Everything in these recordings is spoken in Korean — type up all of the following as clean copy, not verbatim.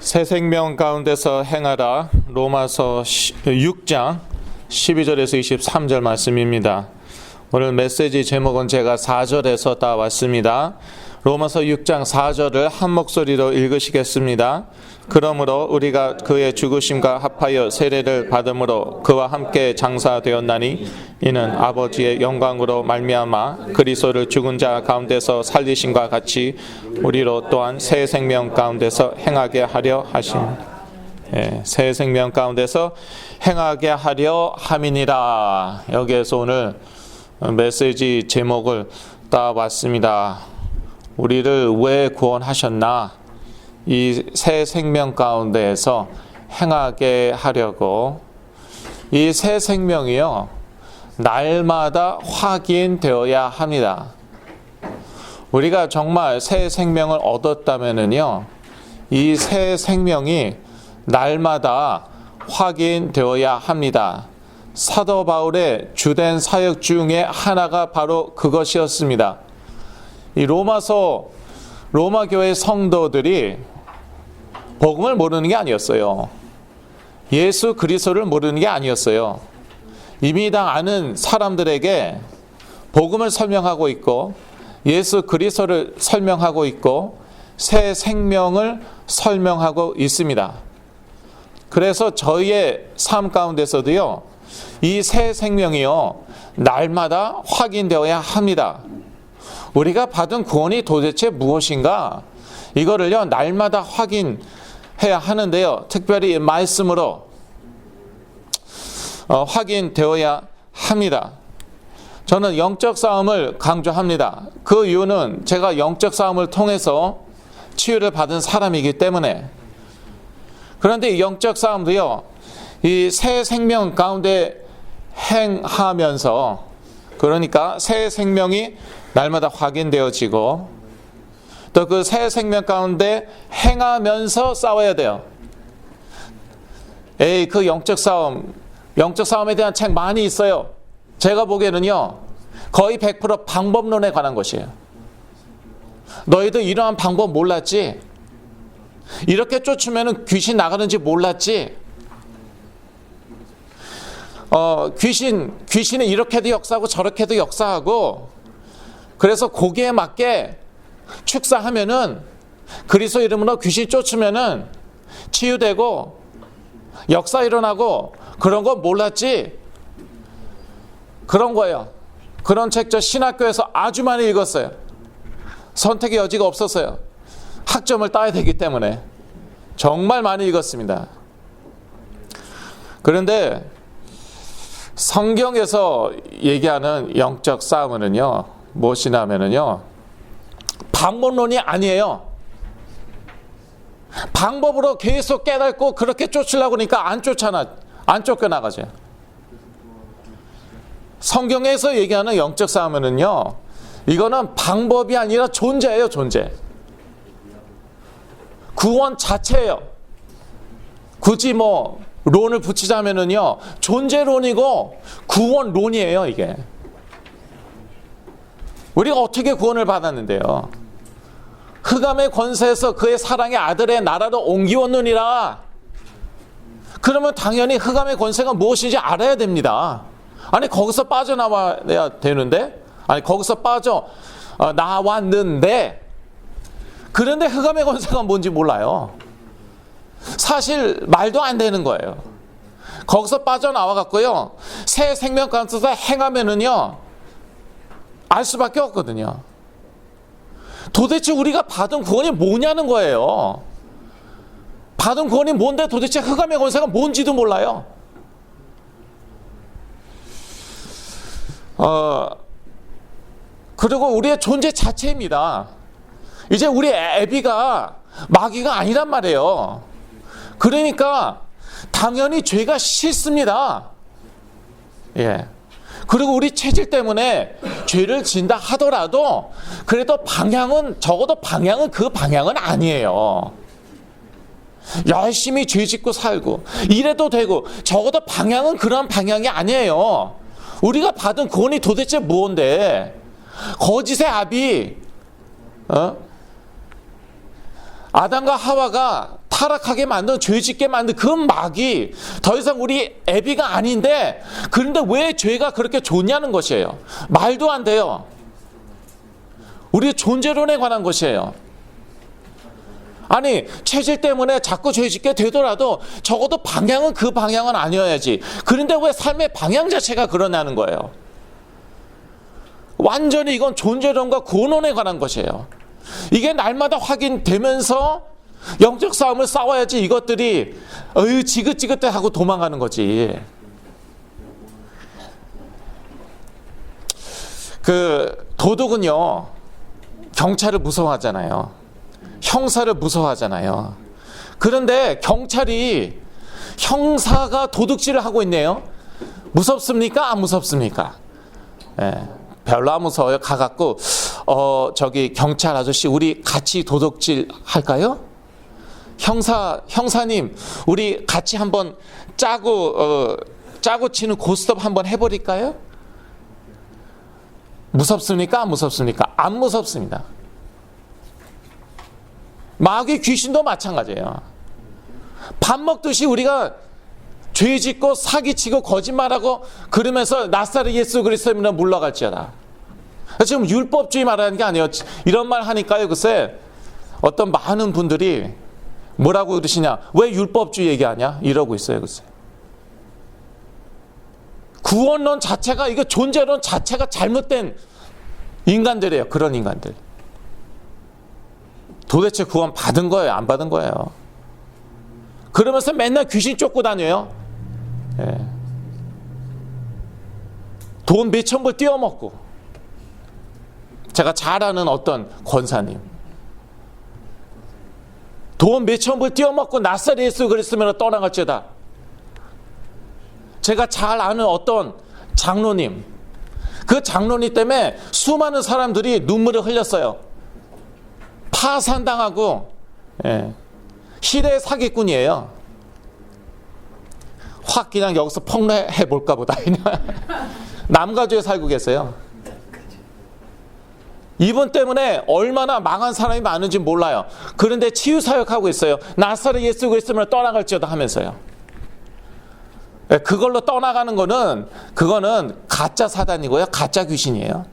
새 생명 가운데서 행하라. 로마서 6장 12절에서 23절 말씀입니다. 오늘 메시지 제목은 제가 4절에서 따왔습니다. 로마서 6장 4절을 한 목소리로 읽으시겠습니다. 그러므로 우리가 그의 죽으심과 합하여 세례를 받음으로 그와 함께 장사되었나니 이는 아버지의 영광으로 말미암아 그리스도를 죽은 자 가운데서 살리심과 같이 우리로 또한 새 생명 가운데서 행하게 하려 하심이라. 새 생명 가운데서 행하게 하려 함이니라. 여기에서 오늘 메시지 제목을 따왔습니다. 우리를 왜 구원하셨나? 이 새 생명 가운데에서 행하게 하려고. 이 새 생명이요, 날마다 확인되어야 합니다. 우리가 정말 새 생명을 얻었다면은요, 이 새 생명이 날마다 확인되어야 합니다. 사도 바울의 주된 사역 중에 하나가 바로 그것이었습니다. 이 로마 교회 성도들이 복음을 모르는 게 아니었어요. 예수 그리스도를 모르는 게 아니었어요. 이미 다 아는 사람들에게 복음을 설명하고 있고 예수 그리스도를 설명하고 있고 새 생명을 설명하고 있습니다. 그래서 저희의 삶 가운데서도요, 이 새 생명이요, 날마다 확인되어야 합니다. 우리가 받은 구원이 도대체 무엇인가? 이거를요, 날마다 확인해야 하는데요, 특별히 말씀으로 확인되어야 합니다. 저는 영적 싸움을 강조합니다. 그 이유는 제가 영적 싸움을 통해서 치유를 받은 사람이기 때문에. 그런데 이 영적 싸움도요, 이 새 생명 가운데 행하면서, 그러니까 새 생명이 날마다 확인되어지고 또 그 새 생명 가운데 행하면서 싸워야 돼요. 그 영적 싸움에 대한 책 많이 있어요. 제가 보기에는요, 거의 100% 방법론에 관한 것이에요. 너희도 이러한 방법 몰랐지? 이렇게 쫓으면 귀신 나가는지 몰랐지? 귀신은 이렇게도 역사하고 저렇게도 역사하고, 그래서 거기에 맞게 축사하면은, 그리스도 이름으로 귀신 쫓으면은 치유되고 역사 일어나고, 그런 거 몰랐지? 그런 거예요. 그런 책 저 신학교에서 아주 많이 읽었어요. 선택의 여지가 없었어요. 학점을 따야 되기 때문에 정말 많이 읽었습니다. 그런데 성경에서 얘기하는 영적 싸움은요, 무엇이냐 하면은요, 방법론이 아니에요. 방법으로 계속 깨닫고 그렇게 쫓으려고 하니까 안 쫓겨나가죠. 성경에서 얘기하는 영적 싸움은요, 이거는 방법이 아니라 존재예요, 존재. 구원 자체예요. 굳이 론을 붙이자면은요, 존재론이고 구원론이에요, 이게. 우리가 어떻게 구원을 받았는데요? 흑암의 권세에서 그의 사랑의 아들의 나라로 옮기었느니라. 그러면 당연히 흑암의 권세가 무엇인지 알아야 됩니다. 아니, 거기서 빠져나와야 되는데, 거기서 나왔는데, 그런데 흑암의 권세가 뭔지 몰라요. 사실 말도 안 되는 거예요. 거기서 빠져나와갖고요, 새 생명 가운데서 행하면은요, 알 수밖에 없거든요. 도대체 우리가 받은 구원이 뭐냐는 거예요. 받은 구원이 뭔데 도대체 흑암의 권세가 뭔지도 몰라요. 그리고 우리의 존재 자체입니다. 이제 우리 애비가 마귀가 아니란 말이에요. 그러니까 당연히 죄가 싫습니다. 예. 그리고 우리 체질 때문에 죄를 진다 하더라도 그래도 적어도 방향은 그 방향은 아니에요. 열심히 죄 짓고 살고 이래도 되고, 적어도 방향은 그런 방향이 아니에요. 우리가 받은 구원이 도대체 무엇인데, 거짓의 아비, 아담과 하와가 타락하게 만든, 죄짓게 만든 그 막이 더 이상 우리 애비가 아닌데, 그런데 왜 죄가 그렇게 좋냐는 것이에요. 말도 안 돼요. 우리의 존재론에 관한 것이에요. 아니, 체질 때문에 자꾸 죄짓게 되더라도 적어도 방향은 그 방향은 아니어야지. 그런데 왜 삶의 방향 자체가 그러냐는 거예요. 완전히 이건 존재론과 근원에 관한 것이에요. 이게 날마다 확인되면서 영적 싸움을 싸워야지 이것들이 지긋지긋해 하고 도망가는 거지. 그 도둑은요, 경찰을 무서워하잖아요. 형사를 무서워하잖아요. 그런데 경찰이 형사가 도둑질을 하고 있네요. 무섭습니까? 안 무섭습니까? 예, 별로 안 무서워요. 가갖고 저기 경찰 아저씨, 우리 같이 도둑질 할까요? 형사님, 우리 같이 한번 짜고 치는 고스톱 한번 해버릴까요? 무섭습니까? 안 무섭습니까? 안 무섭습니다. 마귀 귀신도 마찬가지예요. 밥 먹듯이 우리가 죄짓고 사기치고 거짓말하고 그러면서 나사렛 예수 그리스도로 물러갈지어다. 지금 율법주의 말하는 게 아니에요. 이런 말 하니까요, 글쎄 어떤 많은 분들이 뭐라고 그러시냐, 왜 율법주의 얘기하냐 이러고 있어요. 글쎄 구원론 자체가, 이거 존재론 자체가 잘못된 인간들이에요. 그런 인간들. 도대체 구원 받은 거예요? 안 받은 거예요? 그러면서 맨날 귀신 쫓고 다녀요. 예. 돈 몇천 불 띄어먹고. 제가 잘 아는 어떤 권사님, 돈 몇천 불 띄어먹고 나사렛 예수 그리스도로 떠나갈지어다. 제가 잘 아는 어떤 장로님, 그 장로님 때문에 수많은 사람들이 눈물을 흘렸어요. 파산당하고, 예, 시대의 사기꾼이에요. 확 그냥 여기서 폭로해볼까 보다. 남가주에 살고 계세요. 이분 때문에 얼마나 망한 사람이 많은지 몰라요. 그런데 치유사역하고 있어요. 나사렛 예수 그리스도로 떠나갈지어다 하면서요. 예, 그걸로 떠나가는 그거는 가짜 사단이고요. 가짜 귀신이에요.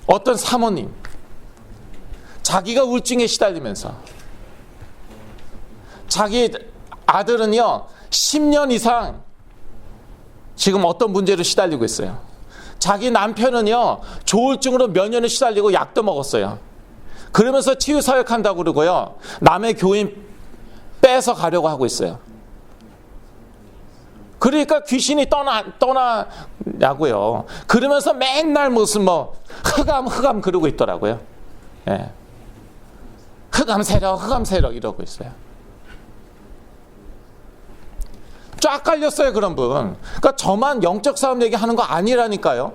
어떤 사모님, 자기가 우울증에 시달리면서 자기 아들은요 10년 이상 지금 어떤 문제로 시달리고 있어요. 자기 남편은요 조울증으로 몇 년을 시달리고 약도 먹었어요. 그러면서 치유사역한다고 그러고요, 남의 교인 빼서 가려고 하고 있어요. 그러니까 귀신이 떠나냐고요. 그러면서 맨날 무슨 흑암 그러고 있더라고요. 예. 흑암 세력 이러고 있어요. 쫙 깔렸어요, 그런 분. 그러니까 저만 영적 싸움 얘기하는 거 아니라니까요.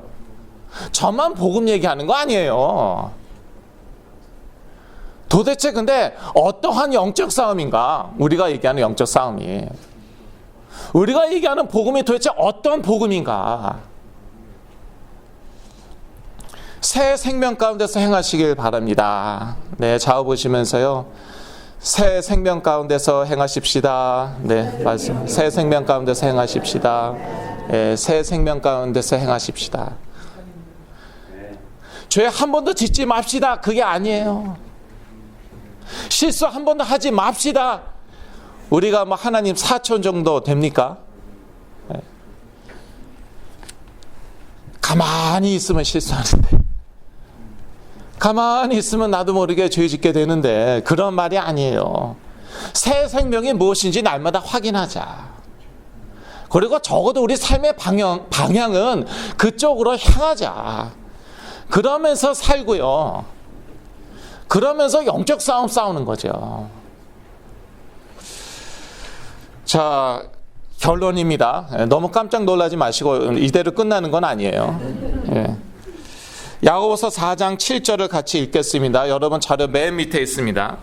저만 복음 얘기하는 거 아니에요. 도대체 근데 어떠한 영적 싸움인가? 우리가 얘기하는 영적 싸움이, 우리가 얘기하는 복음이 도대체 어떤 복음인가? 새 생명 가운데서 행하시길 바랍니다. 네, 좌우 보시면서요, 새 생명 가운데서 행하십시다. 네, 말씀. 새 생명 가운데서 행하십시다. 네, 새 생명 가운데서 행하십시다. 죄 한 번도 짓지 맙시다. 그게 아니에요. 실수 한 번도 하지 맙시다. 우리가 하나님 4천 정도 됩니까? 네. 가만히 있으면 실수하는데, 가만히 있으면 나도 모르게 죄 짓게 되는데, 그런 말이 아니에요. 새 생명이 무엇인지 날마다 확인하자. 그리고 적어도 우리 삶의 방향은 그쪽으로 향하자. 그러면서 살고요. 그러면서 영적 싸움 싸우는 거죠. 자, 결론입니다. 너무 깜짝 놀라지 마시고 이대로 끝나는 건 아니에요. 예. 야고보서 4장 7절을 같이 읽겠습니다. 여러분 자료 맨 밑에 있습니다.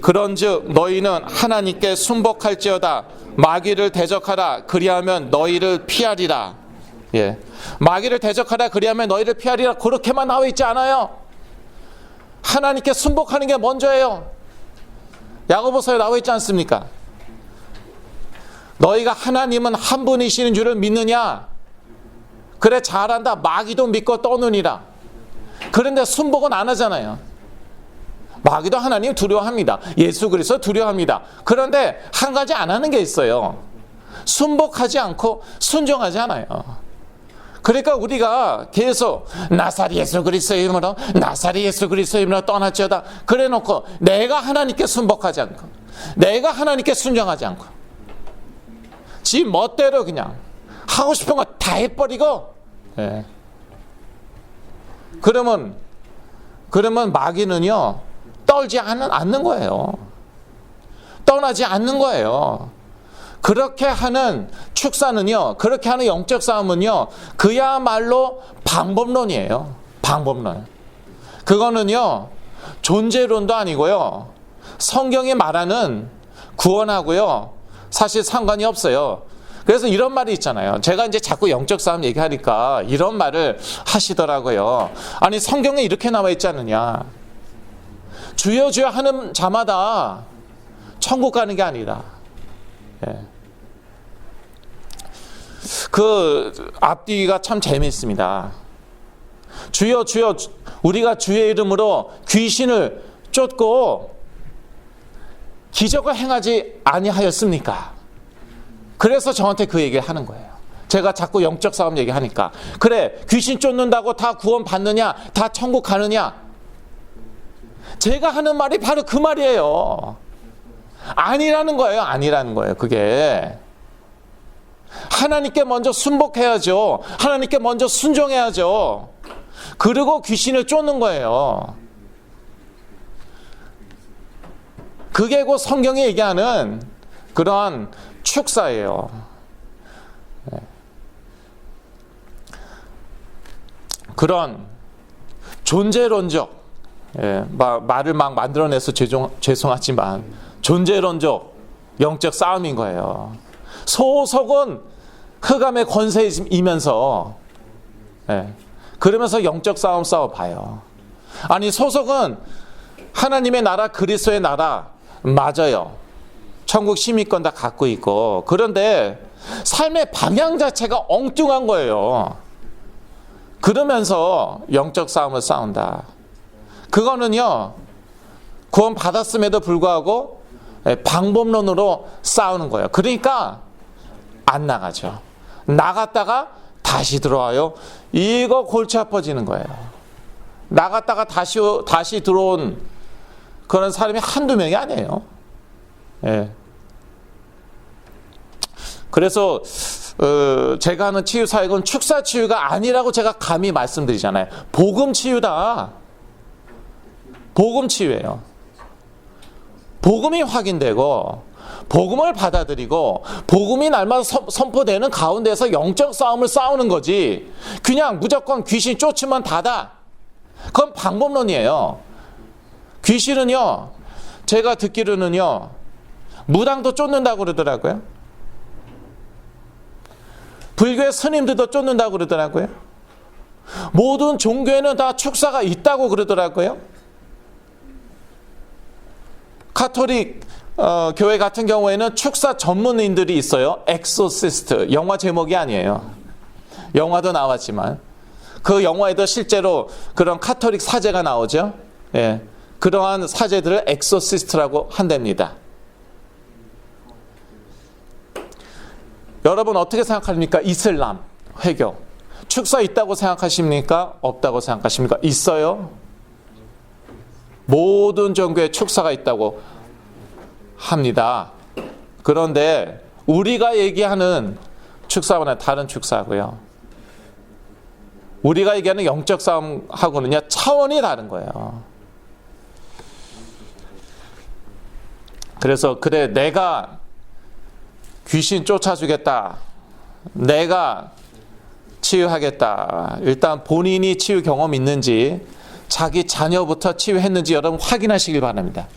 그런즉 너희는 하나님께 순복할지어다. 마귀를 대적하라. 그리하면 너희를 피하리라. 예. 마귀를 대적하라. 그리하면 너희를 피하리라. 그렇게만 나와 있지 않아요. 하나님께 순복하는 게 먼저예요. 야고보서에 나와 있지 않습니까? 너희가 하나님은 한 분이시는 줄을 믿느냐? 그래, 잘한다. 마귀도 믿고 떠느니라. 그런데 순복은 안 하잖아요. 마귀도 하나님 두려워합니다. 예수 그리스도 두려워합니다. 그런데 한 가지 안 하는 게 있어요. 순복하지 않고 순종하지 않아요. 그러니까 우리가 계속 나사렛 예수 그리스도의 이름으로, 나사렛 예수 그리스도의 이름으로 떠났지어다 그래 놓고 내가 하나님께 순복하지 않고, 내가 하나님께 순종하지 않고 지 멋대로 그냥 하고 싶은 거 다 해버리고, 예. 그러면 마귀는요 떨지 않는 거예요. 떠나지 않는 거예요. 그렇게 하는 축사는요, 그렇게 하는 영적 싸움은요, 그야말로 방법론이에요. 방법론. 그거는요, 존재론도 아니고요, 성경이 말하는 구원하고요, 사실 상관이 없어요. 그래서 이런 말이 있잖아요. 제가 이제 자꾸 영적 싸움 얘기하니까 이런 말을 하시더라고요. 아니, 성경에 이렇게 나와 있지 않느냐. 주여 주여 하는 자마다 천국 가는 게 아니라. 예. 그 앞뒤가 참 재미있습니다. 주여 주여, 우리가 주의 이름으로 귀신을 쫓고 기적을 행하지 아니하였습니까? 그래서 저한테 그 얘기를 하는 거예요. 제가 자꾸 영적 싸움 얘기하니까. 그래, 귀신 쫓는다고 다 구원 받느냐? 다 천국 가느냐? 제가 하는 말이 바로 그 말이에요. 아니라는 거예요. 아니라는 거예요. 그게. 하나님께 먼저 순복해야죠. 하나님께 먼저 순종해야죠. 그리고 귀신을 쫓는 거예요. 그게 곧 성경이 얘기하는 그런 축사예요. 그런 존재론적, 말을 막 만들어내서 죄송하지만 존재론적 영적 싸움인 거예요. 소속은 흑암의 권세이면서, 그러면서 영적 싸움 싸워봐요. 아니, 소속은 하나님의 나라, 그리스도의 나라 맞아요. 천국 시민권 다 갖고 있고. 그런데 삶의 방향 자체가 엉뚱한 거예요. 그러면서 영적 싸움을 싸운다. 그거는요, 구원 받았음에도 불구하고 방법론으로 싸우는 거예요. 그러니까 안 나가죠. 나갔다가 다시 들어와요. 이거 골치 아파지는 거예요. 나갔다가 다시 들어온 그런 사람이 한두 명이 아니에요. 예. 그래서 제가 하는 치유 사역은 축사 치유가 아니라고 제가 감히 말씀드리잖아요. 복음 치유다. 복음 치유예요. 복음이 확인되고 복음을 받아들이고 복음이 날마다 선포되는 가운데서 영적 싸움을 싸우는 거지, 그냥 무조건 귀신 쫓으면 다다. 그건 방법론이에요. 귀신은요, 제가 듣기로는요, 무당도 쫓는다고 그러더라고요. 불교의 스님들도 쫓는다고 그러더라고요. 모든 종교에는 다 축사가 있다고 그러더라고요. 가톨릭 교회 같은 경우에는 축사 전문인들이 있어요. 엑소시스트. 영화 제목이 아니에요. 영화도 나왔지만 그 영화에도 실제로 그런 가톨릭 사제가 나오죠. 예. 그러한 사제들을 엑소시스트라고 한답니다. 여러분 어떻게 생각합니까? 이슬람, 회교. 축사 있다고 생각하십니까? 없다고 생각하십니까? 있어요. 모든 종교에 축사가 있다고 합니다. 그런데 우리가 얘기하는 축사와는 다른 축사고요. 우리가 얘기하는 영적 싸움하고는요, 차원이 다른 거예요. 그래서 그래, 내가 귀신 쫓아주겠다, 내가 치유하겠다. 일단 본인이 치유 경험 있는지, 자기 자녀부터 치유했는지 여러분 확인하시길 바랍니다.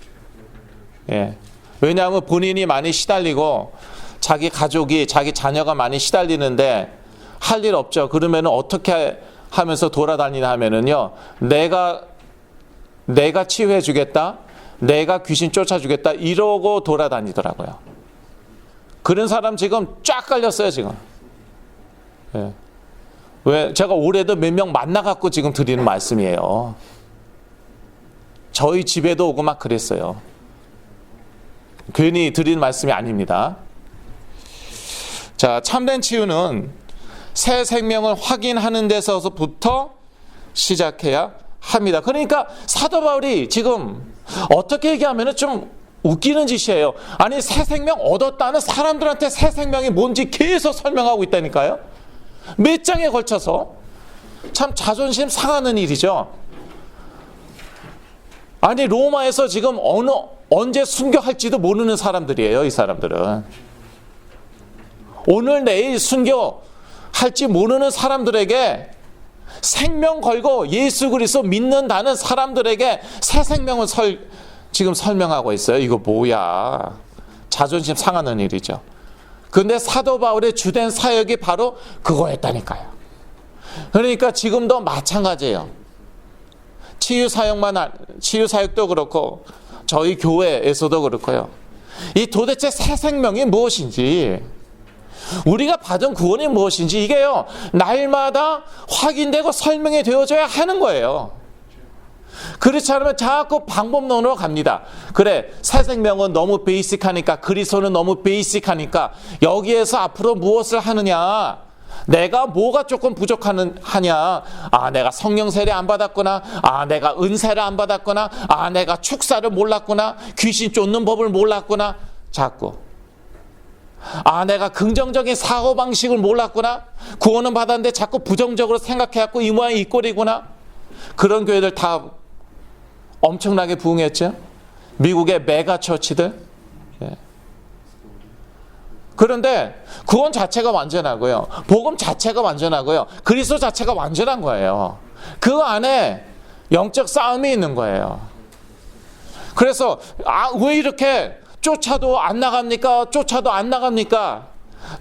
예. 왜냐하면 본인이 많이 시달리고 자기 가족이, 자기 자녀가 많이 시달리는데 할 일 없죠. 그러면 어떻게 하면서 돌아다니나 하면은요, 내가 내가 치유해 주겠다, 내가 귀신 쫓아주겠다 이러고 돌아다니더라고요. 그런 사람 지금 쫙 깔렸어요 지금. 예. 왜 제가 올해도 몇 명 만나갖고 지금 드리는 말씀이에요. 저희 집에도 오고 막 그랬어요. 괜히 드리는 말씀이 아닙니다. 자, 참된 치유는 새 생명을 확인하는 데서부터 시작해야 합니다. 그러니까 사도 바울이 지금 어떻게 얘기하면 좀 웃기는 짓이에요. 아니, 새 생명 얻었다는 사람들한테 새 생명이 뭔지 계속 설명하고 있다니까요. 몇 장에 걸쳐서. 참 자존심 상하는 일이죠. 아니, 로마에서 지금 언제 순교할지도 모르는 사람들이에요, 이 사람들은. 오늘 내일 순교할지 모르는 사람들에게 생명 걸고 예수 그리스도 믿는다는 사람들에게 새 생명을 지금 설명하고 있어요. 이거 뭐야. 자존심 상하는 일이죠. 근데 사도 바울의 주된 사역이 바로 그거였다니까요. 그러니까 지금도 마찬가지예요. 치유 사역도 그렇고 저희 교회에서도 그렇고요. 이 도대체 새 생명이 무엇인지, 우리가 받은 구원이 무엇인지 이게요, 날마다 확인되고 설명이 되어져야 하는 거예요. 그렇지 않으면 자꾸 방법론으로 갑니다. 그래, 새 생명은 너무 베이직하니까, 그리스도는 너무 베이직하니까 여기에서 앞으로 무엇을 하느냐, 내가 뭐가 조금 부족하냐, 아 내가 성령 세례 안 받았구나, 아 내가 은사를 안 받았구나, 아 내가 축사를 몰랐구나, 귀신 쫓는 법을 몰랐구나, 자꾸 아 내가 긍정적인 사고방식을 몰랐구나, 구원은 받았는데 자꾸 부정적으로 생각해갖고 이 모양 이 꼴이구나. 그런 교회들 다 엄청나게 부흥했죠. 미국의 메가처치들. 예. 그런데 구원 자체가 완전하고요, 복음 자체가 완전하고요, 그리스도 자체가 완전한 거예요. 그 안에 영적 싸움이 있는 거예요. 그래서 왜 이렇게 쫓아도 안 나갑니까? 쫓아도 안 나갑니까?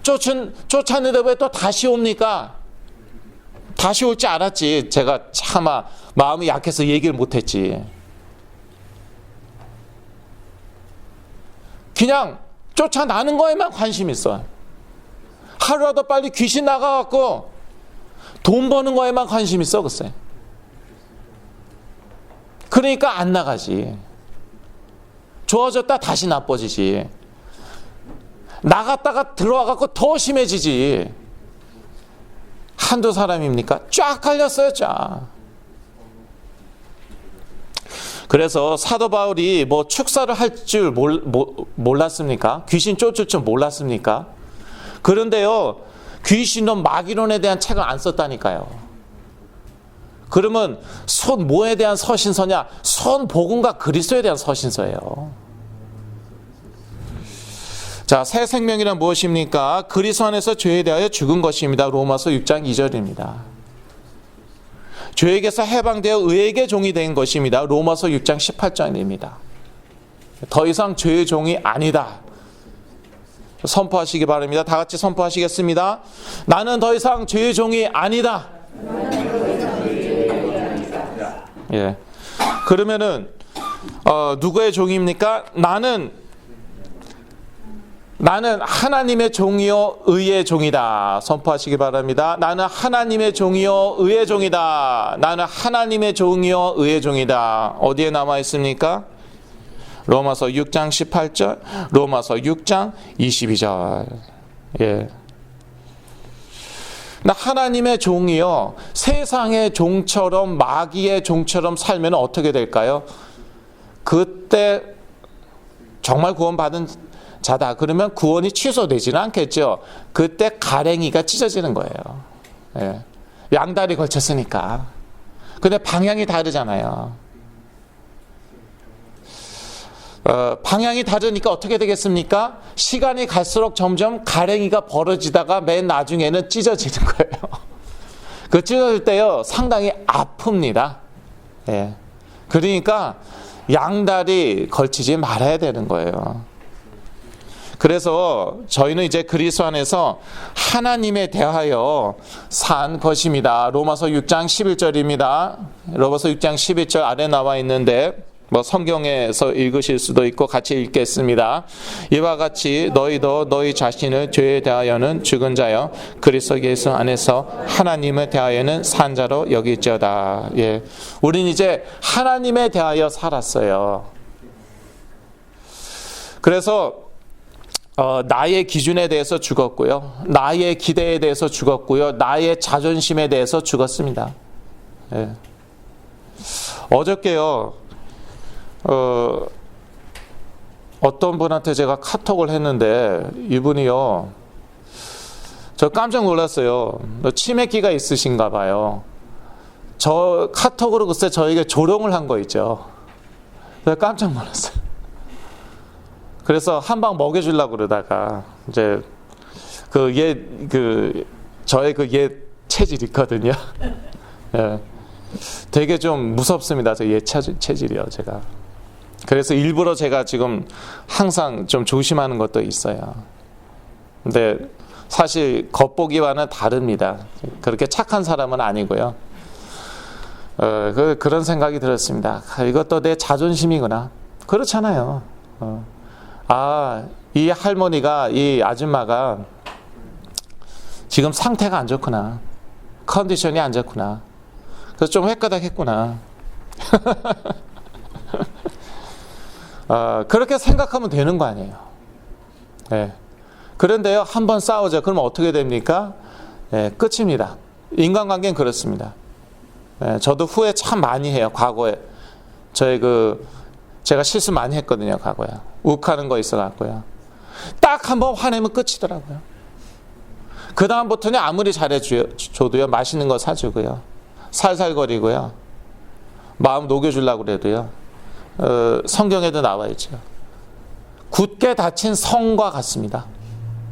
쫓았는데 왜 또 다시 옵니까? 다시 올 줄 알았지. 제가 차마 마음이 약해서 얘기를 못했지. 그냥 쫓아나는 거에만 관심 있어. 하루라도 빨리 귀신 나가갖고 돈 버는 거에만 관심 있어, 글쎄. 그러니까 안 나가지. 좋아졌다 다시 나빠지지. 나갔다가 들어와갖고 더 심해지지. 한두 사람입니까? 쫙 갈렸어요, 쫙. 그래서 사도 바울이 뭐 축사를 할 줄 몰랐습니까? 귀신 쫓을 줄 몰랐습니까? 그런데요, 귀신론, 마귀론에 대한 책을 안 썼다니까요. 그러면 뭐에 대한 서신서냐? 복음과 그리스도에 대한 서신서예요. 자, 새 생명이란 무엇입니까? 그리스도 안에서 죄에 대하여 죽은 것입니다. 로마서 6장 2절입니다. 죄에게서 해방되어 의에게 종이 된 것입니다. 로마서 6장 18절입니다. 더 이상 죄의 종이 아니다. 선포하시기 바랍니다. 다 같이 선포하시겠습니다. 나는 더 이상 죄의 종이 아니다. 예. 그러면은 누구의 종입니까? 나는 하나님의 종이요 의의 종이다. 선포하시기 바랍니다. 나는 하나님의 종이요 의의 종이다. 나는 하나님의 종이요 의의 종이다. 어디에 남아 있습니까? 로마서 6장 18절, 로마서 6장 22절. 예. 나 하나님의 종이요, 세상의 종처럼, 마귀의 종처럼 살면 어떻게 될까요? 그때 정말 구원받은 자다 그러면 구원이 취소되지는 않겠죠. 그때 가랭이가 찢어지는 거예요. 예. 양다리 걸쳤으니까. 근데 방향이 다르잖아요. 방향이 다르니까 어떻게 되겠습니까? 시간이 갈수록 점점 가랭이가 벌어지다가 맨 나중에는 찢어지는 거예요. 그 찢어질 때요, 상당히 아픕니다. 예. 그러니까 양다리 걸치지 말아야 되는 거예요. 그래서 저희는 이제 그리스도 안에서 하나님에 대하여 산 것입니다. 로마서 6장 11절입니다. 로마서 6장 11절 아래 나와 있는데 성경에서 읽으실 수도 있고 같이 읽겠습니다. 이와 같이 너희도 너희 자신을 죄에 대하여는 죽은 자여 그리스도 예수 안에서 하나님에 대하여는 산 자로 여길지어다. 예, 우린 이제 하나님에 대하여 살았어요. 그래서 나의 기준에 대해서 죽었고요. 나의 기대에 대해서 죽었고요. 나의 자존심에 대해서 죽었습니다. 예. 어저께요. 어떤 분한테 제가 카톡을 했는데 이분이요. 저 깜짝 놀랐어요. 치매기가 있으신가 봐요. 저 카톡으로 글쎄 저에게 조롱을 한 거 있죠. 그래서 깜짝 놀랐어요. 그래서 한 방 먹여주려고 그러다가 이제 저의 그 체질이 있거든요. 예. 되게 좀 무섭습니다. 저 체질이요, 제가. 그래서 일부러 제가 지금 항상 좀 조심하는 것도 있어요. 근데 사실 겉보기와는 다릅니다. 그렇게 착한 사람은 아니고요. 그런 생각이 들었습니다. 이것도 내 자존심이구나. 그렇잖아요. 이 할머니가, 이 아줌마가 지금 상태가 안 좋구나. 컨디션이 안 좋구나. 그래서 좀 획가닥했구나. 그렇게 생각하면 되는 거 아니에요. 네. 그런데요, 한번 싸우죠. 그러면 어떻게 됩니까? 네, 끝입니다. 인간관계는 그렇습니다. 네, 저도 후회 참 많이 해요. 과거에 제가 실수 많이 했거든요. 과거에 욱하는 거 있어갖고요. 딱 한번 화내면 끝이더라고요. 그 다음부터는 아무리 잘해줘도요, 맛있는 거 사주고요, 살살거리고요, 마음 녹여주려고 그래도요, 성경에도 나와 있죠. 굳게 닫힌 성과 같습니다.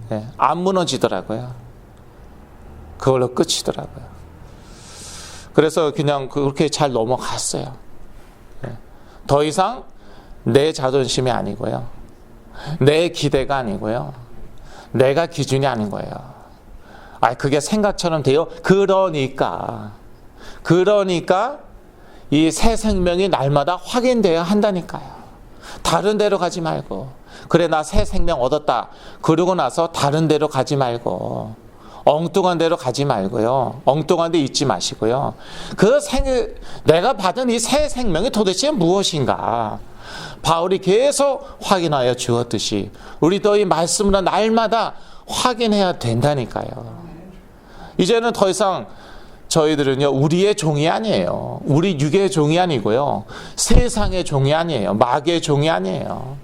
네, 안 무너지더라고요. 그걸로 끝이더라고요. 그래서 그냥 그렇게 잘 넘어갔어요. 네, 더 이상 내 자존심이 아니고요, 내 기대가 아니고요, 내가 기준이 아닌 거예요. 그게 생각처럼 돼요. 그러니까 이 새 생명이 날마다 확인되어야 한다니까요. 다른 데로 가지 말고, 그래 나 새 생명 얻었다 그러고 나서 다른 데로 가지 말고, 엉뚱한 데로 가지 말고요, 엉뚱한 데 있지 마시고요, 내가 받은 이 새 생명이 도대체 무엇인가 바울이 계속 확인하여 주었듯이 우리도 이 말씀으로 날마다 확인해야 된다니까요. 이제는 더 이상 저희들은요, 우리의 종이 아니에요. 우리 육의 종이 아니고요, 세상의 종이 아니에요. 마귀의 종이 아니에요.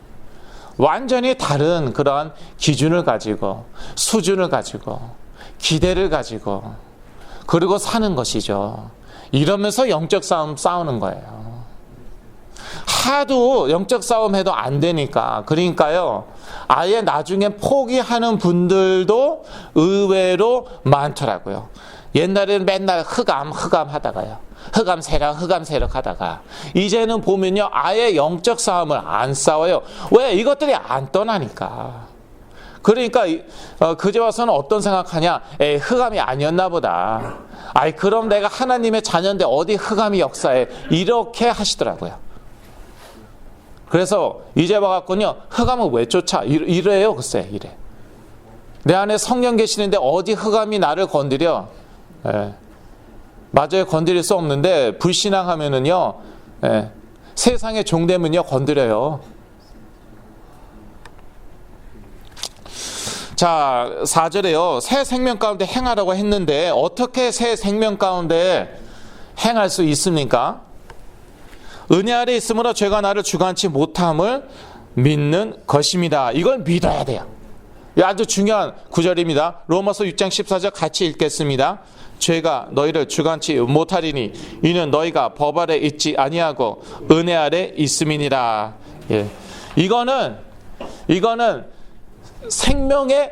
완전히 다른 그러한 기준을 가지고, 수준을 가지고, 기대를 가지고, 그리고 사는 것이죠. 이러면서 영적 싸움 싸우는 거예요. 하도 영적 싸움 해도 안 되니까, 그러니까요, 아예 나중에 포기하는 분들도 의외로 많더라고요. 옛날에는 맨날 흑암 하다가요, 흑암 세력 하다가, 이제는 보면요, 아예 영적 싸움을 안 싸워요. 왜? 이것들이 안 떠나니까. 그러니까 그제 와서는 어떤 생각하냐, 흑암이 아니었나 보다, 그럼 내가 하나님의 자녀인데 어디 흑암이 역사해, 이렇게 하시더라고요. 그래서 이제 와갖고는요, 흑암은 왜 쫓아? 이래요. 글쎄, 이래. 내 안에 성령 계시는데 어디 흑암이 나를 건드려? 맞아요. 건드릴 수 없는데, 불신앙하면은요, 세상의 종되면요, 건드려요. 자, 4절에요. 새 생명 가운데 행하라고 했는데, 어떻게 새 생명 가운데 행할 수 있습니까? 은혜 아래 있으므로 죄가 나를 주관치 못함을 믿는 것입니다. 이걸 믿어야 돼요. 아주 중요한 구절입니다. 로마서 6장 14절 같이 읽겠습니다. 죄가 너희를 주관치 못하리니 이는 너희가 법 아래 있지 아니하고 은혜 아래 있음이니라. 예. 이거는 생명의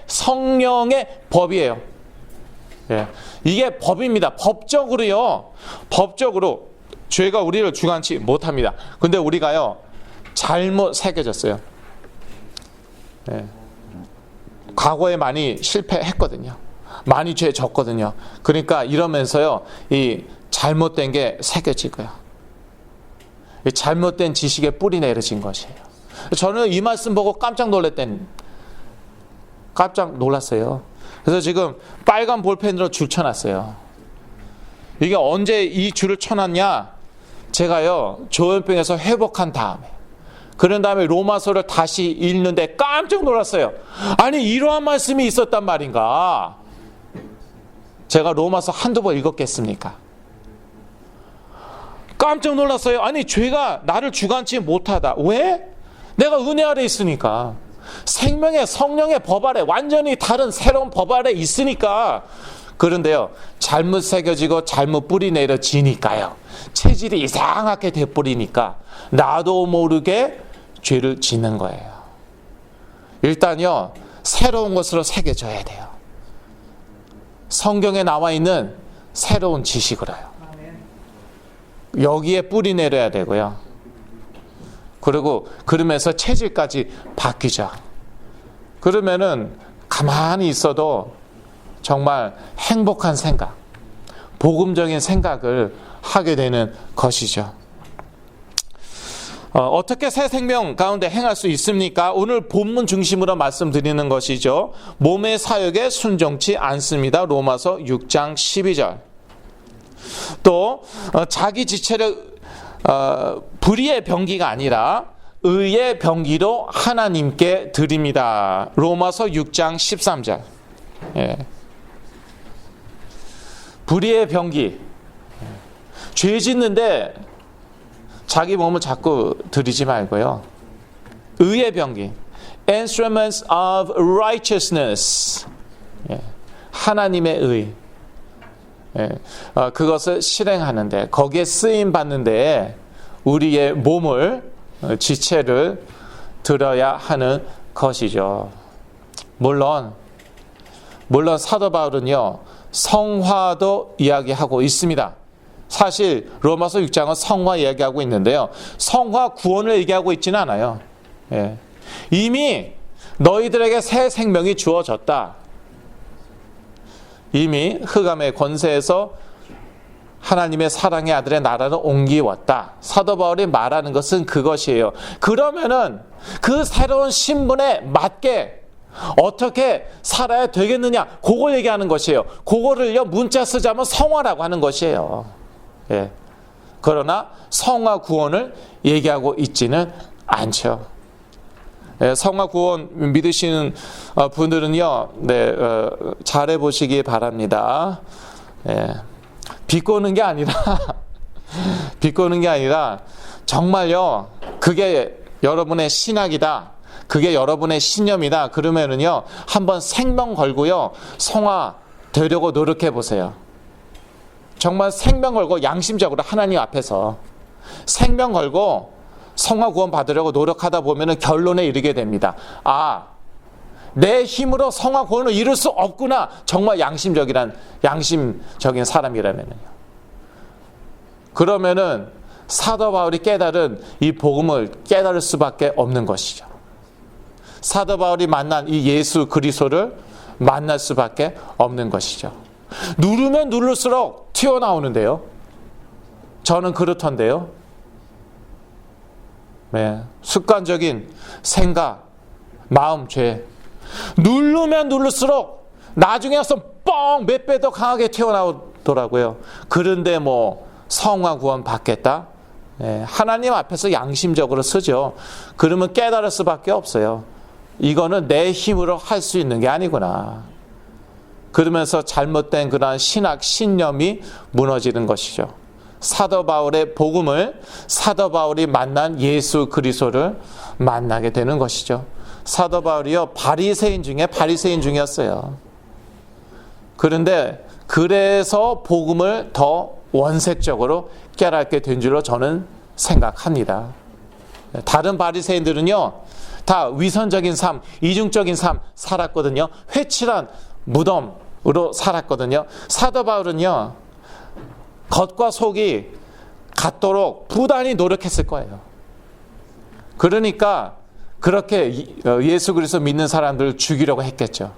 성령의 법이에요. 예. 이게 법입니다. 법적으로 죄가 우리를 주관치 못합니다. 근데 우리가요, 잘못 새겨졌어요. 예. 과거에 많이 실패했거든요. 많이 죄 졌거든요. 그러니까 이러면서요, 이 잘못된 게 새겨지고요. 이 잘못된 지식에 뿌리 내려진 것이에요. 저는 이 말씀 보고 깜짝 놀랐어요. 그래서 지금 빨간 볼펜으로 줄 쳐놨어요. 이게 언제 이 줄을 쳐놨냐? 제가요, 조현병에서 회복한 다음에, 그런 다음에 로마서를 다시 읽는데 깜짝 놀랐어요. 아니, 이러한 말씀이 있었단 말인가? 제가 로마서 한두 번 읽었겠습니까? 깜짝 놀랐어요. 아니, 죄가 나를 주관치 못하다. 왜? 내가 은혜 아래 있으니까. 생명의 성령의 법 아래, 완전히 다른 새로운 법 아래 있으니까. 그런데요, 잘못 새겨지고 잘못 뿌리 내려지니까요, 체질이 이상하게 돼버리니까 나도 모르게 죄를 짓는 거예요. 일단요, 새로운 것으로 새겨져야 돼요. 성경에 나와 있는 새로운 지식으로요. 여기에 뿌리 내려야 되고요. 그리고 그러면서 체질까지 바뀌죠. 그러면은 가만히 있어도 정말 행복한 생각, 복음적인 생각을 하게 되는 것이죠. 어떻게 새 생명 가운데 행할 수 있습니까? 오늘 본문 중심으로 말씀드리는 것이죠. 몸의 사역에 순종치 않습니다. 로마서 6장 12절. 또 자기 지체를 불의의 병기가 아니라 의의 병기로 하나님께 드립니다. 로마서 6장 13절. 예. 불의의 병기, 죄 짓는데 자기 몸을 자꾸 드리지 말고요. 의의 병기, instruments of righteousness, 예. 하나님의 의, 예. 그것을 실행하는데, 거기에 쓰임 받는데 우리의 몸을, 지체를 드려야 하는 것이죠. 물론 사도 바울은요, 성화도 이야기하고 있습니다. 사실 로마서 6장은 성화 이야기하고 있는데요, 성화 구원을 얘기하고 있지는 않아요. 예. 이미 너희들에게 새 생명이 주어졌다. 이미 흑암의 권세에서 하나님의 사랑의 아들의 나라를 옮기웠다. 사도 바울이 말하는 것은 그것이에요. 그러면은 그 새로운 신분에 맞게 어떻게 살아야 되겠느냐, 그거 얘기하는 것이에요. 그거를요, 문자 쓰자면 성화라고 하는 것이에요. 예. 그러나 성화 구원을 얘기하고 있지는 않죠. 예, 성화 구원 믿으시는 분들은요, 네, 잘해 보시기 바랍니다. 예. 비꼬는 게 아니라 비꼬는 게 아니라 정말요, 그게 여러분의 신학이다, 그게 여러분의 신념이다, 그러면은요, 한번 생명 걸고요, 성화 되려고 노력해 보세요. 정말 생명 걸고 양심적으로 하나님 앞에서 생명 걸고 성화 구원 받으려고 노력하다 보면은 결론에 이르게 됩니다. 아, 내 힘으로 성화 구원을 이룰 수 없구나. 정말 양심적인 사람이라면요. 그러면은 사도 바울이 깨달은 이 복음을 깨달을 수밖에 없는 것이죠. 사도 바울이 만난 이 예수 그리스도를 만날 수밖에 없는 것이죠. 누르면 누를수록 튀어나오는데요. 저는 그렇던데요. 네, 습관적인 생각, 마음, 죄. 누르면 누를수록 나중에 와서 뻥 몇 배 더 강하게 튀어나오더라고요. 그런데 뭐 성화 구원 받겠다? 네, 하나님 앞에서 양심적으로 쓰죠. 그러면 깨달을 수밖에 없어요. 이거는 내 힘으로 할 수 있는 게 아니구나. 그러면서 잘못된 그러한 신학, 신념이 무너지는 것이죠. 사도 바울의 복음을, 사도 바울이 만난 예수 그리스도를 만나게 되는 것이죠. 사도 바울이요, 바리새인 중에 바리새인 중이었어요. 그런데 그래서 복음을 더 원색적으로 깨닫게 된 줄로 저는 생각합니다. 다른 바리새인들은요, 다 위선적인 삶, 이중적인 삶 살았거든요. 회칠한 무덤으로 살았거든요. 사도 바울은요, 겉과 속이 같도록 부단히 노력했을 거예요. 그러니까 그렇게 예수 그리스도 믿는 사람들을 죽이려고 했겠죠.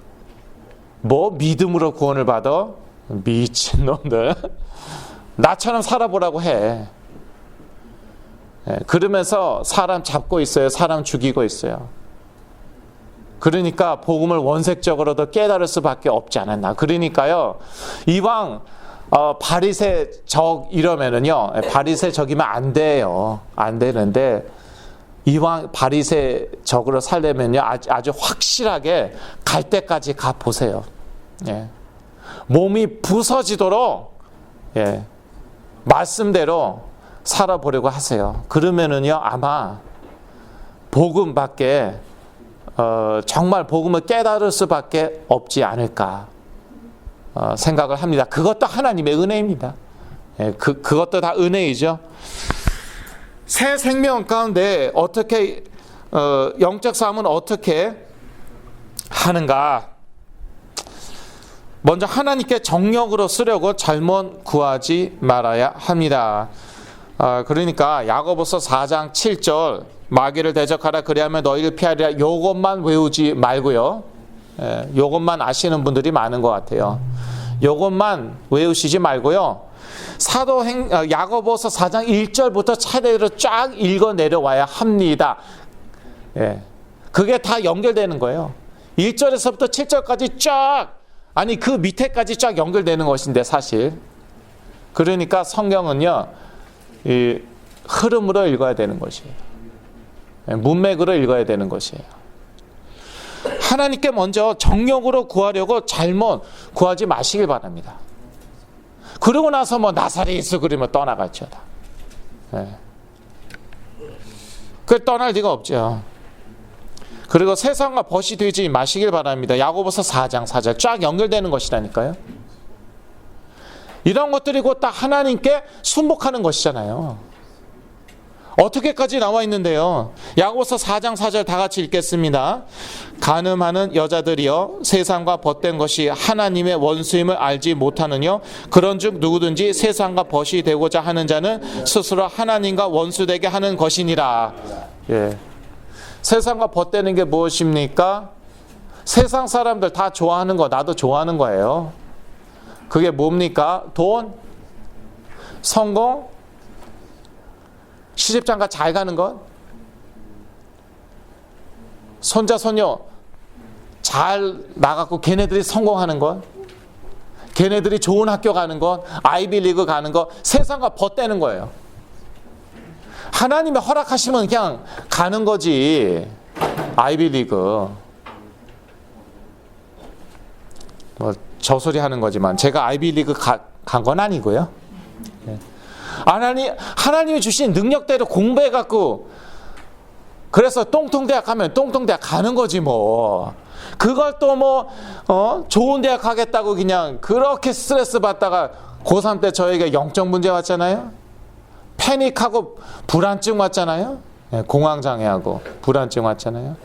뭐 믿음으로 구원을 받아? 미친놈들. 나처럼 살아보라고 해. 그러면서 사람 잡고 있어요. 사람 죽이고 있어요. 그러니까 복음을 원색적으로도 깨달을 수밖에 없지 않았나. 그러니까요, 이왕 바리새적 이러면은요, 바리새적이면 안 돼요. 안 되는데 이왕 바리새적으로 살려면요, 아주 확실하게 갈 때까지 가 보세요. 예. 몸이 부서지도록 말씀대로 살아보려고 하세요. 그러면은요, 아마 복음밖에 정말 복음을 깨달을 수밖에 없지 않을까 생각을 합니다. 그것도 하나님의 은혜입니다. 그것도 다 은혜이죠. 새 생명 가운데 어떻게 영적 싸움은 어떻게 하는가? 먼저 하나님께 정력으로 쓰려고 잘못 구하지 말아야 합니다. 그러니까 야고보서 4장 7절 마귀를 대적하라 그리하면 너희를 피하리라, 요것만 외우지 말고요. 요것만 아시는 분들이 많은 것 같아요. 요것만 외우시지 말고요. 야고보서 4장 1절부터 차례로 쫙 읽어 내려와야 합니다. 그게 다 연결되는 거예요. 1절에서부터 7절까지 쫙, 아니 그 밑에까지 쫙 연결되는 것인데 사실. 그러니까 성경은요, 이 흐름으로 읽어야 되는 것이에요. 문맥으로 읽어야 되는 것이에요. 하나님께 먼저 정력으로 구하려고 잘못 구하지 마시길 바랍니다. 그러고 나서 뭐 나사렛 예수 그러면 떠나갔죠. 그 떠날 리가 없죠. 그리고 세상과 벗이 되지 마시길 바랍니다. 야고보서 4장 4절 쫙 연결되는 것이라니까요. 이런 것들이 곧 다 하나님께 순복하는 것이잖아요. 어떻게까지 나와 있는데요. 야고보서 4장 4절 다 같이 읽겠습니다. 간음하는 여자들이여 세상과 벗된 것이 하나님의 원수임을 알지 못하느뇨. 그런즉 누구든지 세상과 벗이 되고자 하는 자는 스스로 하나님과 원수되게 하는 것이니라. 세상과 벗되는 게 무엇입니까? 세상 사람들 다 좋아하는 거, 나도 좋아하는 거예요. 그게 뭡니까? 돈, 성공, 시집장가 잘 가는 것, 손자 손녀 잘 나가고 걔네들이 성공하는 것, 걔네들이 좋은 학교 가는 것, 아이비리그 가는 것, 세상과 벗대는 거예요. 하나님이 허락하시면 그냥 가는 거지. 아이비리그 뭐 저 소리 하는 거지만 제가 아이비리그 간 건 아니고요. 하나님이 주신 능력대로 공부해갖고 그래서 똥통대학 가면 똥통대학 가는 거지 뭐. 그걸 또 뭐 좋은 대학 가겠다고 그냥 그렇게 스트레스 받다가 고3 때 저에게 영적 문제 왔잖아요. 패닉하고 불안증 왔잖아요. 공황장애하고 불안증 왔잖아요.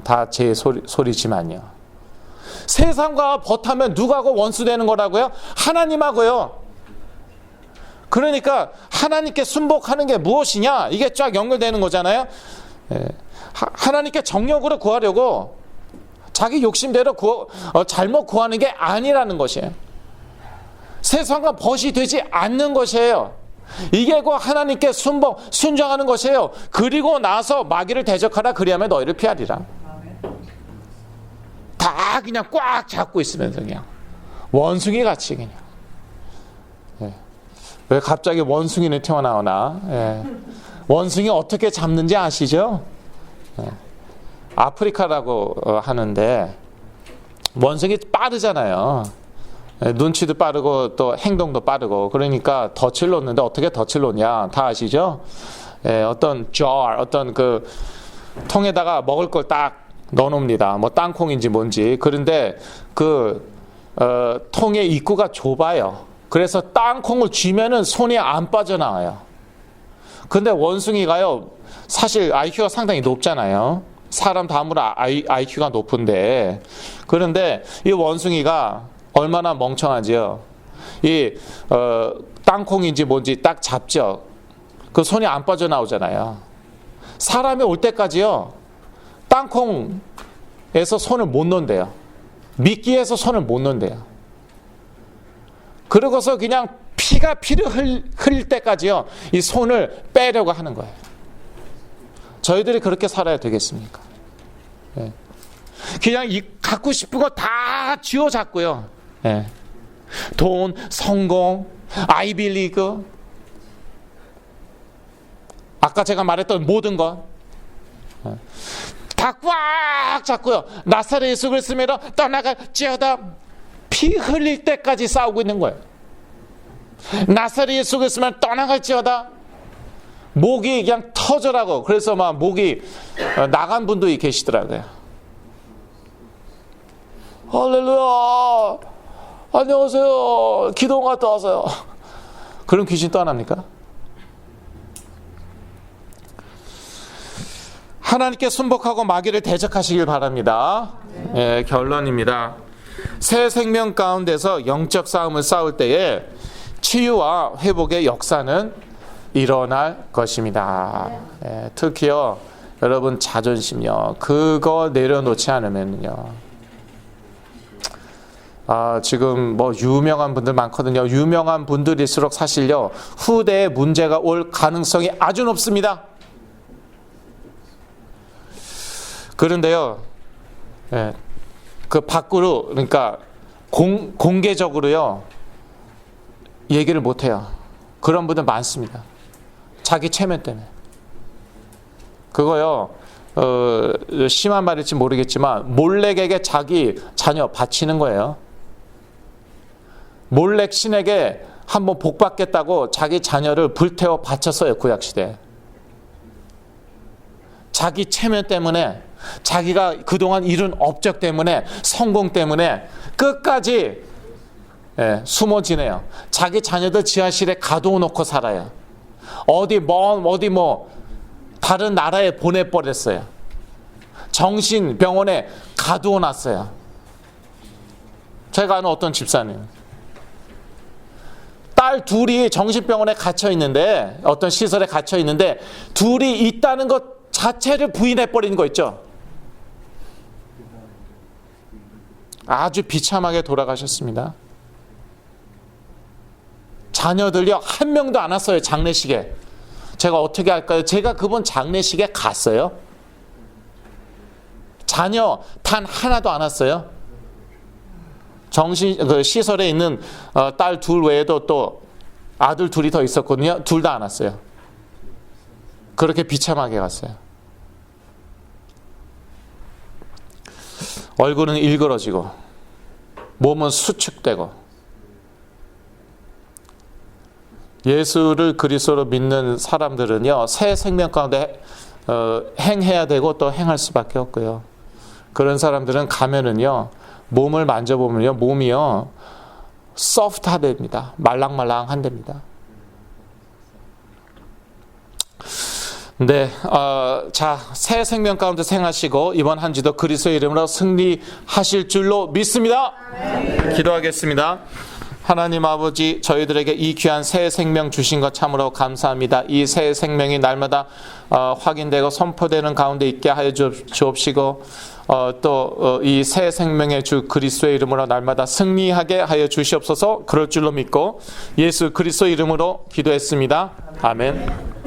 다 제 소리지만요. 세상과 벗하면 누구하고 원수되는 거라고요? 하나님하고요. 그러니까 하나님께 순복하는 게 무엇이냐? 이게 쫙 연결되는 거잖아요. 하나님께 정력으로 구하려고 자기 욕심대로 잘못 구하는 게 아니라는 것이에요. 세상과 벗이 되지 않는 것이에요. 이게 곧 하나님께 순종하는 것이에요. 그리고 나서 마귀를 대적하라 그리하면 너희를 피하리라. 다 그냥 꽉 잡고 있으면서 그냥 원숭이 같이 그냥. 왜 갑자기 원숭이는 튀어나오나? 원숭이 어떻게 잡는지 아시죠? 아프리카라고 하는데 원숭이 빠르잖아요. 눈치도 빠르고 또 행동도 빠르고 그러니까 덫을 놓는데 어떻게 덫을 놓냐 다 아시죠? 어떤 어떤 그 통에다가 먹을 걸 딱 넣어놓습니다. 뭐 땅콩인지 뭔지. 그런데 그 통의 입구가 좁아요. 그래서 땅콩을 쥐면은 손이 안 빠져나와요. 근데 원숭이가요, 사실 IQ가 상당히 높잖아요. 사람 다음으로 IQ가 높은데, 그런데 이 원숭이가 얼마나 멍청하지요. 이 땅콩인지 뭔지 딱 잡죠. 그 손이 안 빠져나오잖아요. 사람이 올 때까지요, 땅콩에서 손을 못 놓는데요. 미끼에서 손을 못 놓는데요. 그러고서 그냥 피를 흘릴 때까지요, 이 손을 빼려고 하는 거예요. 저희들이 그렇게 살아야 되겠습니까? 네. 그냥 갖고 싶은 거 다 쥐어잡고요. 네. 돈, 성공, 아이비리그, 아까 제가 말했던 모든 것 다 꽉 잡고요. 나사렛 예수 그리스도로 떠나갈지어다. 피 흘릴 때까지 싸우고 있는 거예요. 나사렛 예수 그리스도로 떠나갈지어다. 목이 그냥 터져라고. 그래서 막 목이 나간 분도 계시더라고요. 할렐루야, 안녕하세요, 기도 갔다 와서요. 그런 귀신 또 안 합니까? 하나님께 순복하고 마귀를 대적하시길 바랍니다. 예, 결론입니다. 새 생명 가운데서 영적 싸움을 싸울 때에 치유와 회복의 역사는 일어날 것입니다. 예, 특히요, 여러분 자존심요, 그거 내려놓지 않으면요, 지금 뭐 유명한 분들 많거든요. 유명한 분들일수록 사실요, 후대에 문제가 올 가능성이 아주 높습니다. 그런데요, 예, 그 밖으로, 그러니까 공개적으로요, 얘기를 못해요. 그런 분들 많습니다. 자기 체면 때문에. 그거요, 심한 말일지 모르겠지만 몰렉에게 자기 자녀 바치는 거예요. 몰렉 신에게 한번 복 받겠다고 자기 자녀를 불태워 바쳤어요, 구약시대에. 자기 체면 때문에, 자기가 그동안 이룬 업적 때문에, 성공 때문에 끝까지 숨어 지내요. 자기 자녀들 지하실에 가둬놓고 살아요. 어디 다른 나라에 보내버렸어요. 정신병원에 가두어놨어요. 제가 아는 어떤 집사님, 딸 둘이 정신병원에 갇혀있는데, 어떤 시설에 갇혀있는데 둘이 있다는 것 자체를 부인해버리는 거 있죠. 아주 비참하게 돌아가셨습니다. 자녀들요, 한 명도 안 왔어요, 장례식에. 제가 어떻게 할까요? 제가 그분 장례식에 갔어요. 자녀 단 하나도 안 왔어요. 시설에 있는 딸 둘 외에도 또 아들 둘이 더 있었거든요. 둘 다 안 왔어요. 그렇게 비참하게 갔어요. 얼굴은 일그러지고 몸은 수축되고. 예수를 그리스도로 믿는 사람들은요, 새 생명 가운데 행해야 되고 또 행할 수밖에 없고요. 그런 사람들은 가면은요, 몸을 만져보면요, 몸이요 소프트하답니다. 말랑말랑한답니다. 네, 자, 새 생명 가운데 생하시고 이번 한 주도 그리스도의 이름으로 승리하실 줄로 믿습니다. 기도하겠습니다. 하나님 아버지, 저희들에게 이 귀한 새 생명 주신 것 참으로 감사합니다. 이 새 생명이 날마다 확인되고 선포되는 가운데 있게 하여 주옵시고, 또 이 새 생명의 주 그리스도의 이름으로 날마다 승리하게 하여 주시옵소서. 그럴 줄로 믿고 예수 그리스도 이름으로 기도했습니다. 아멘.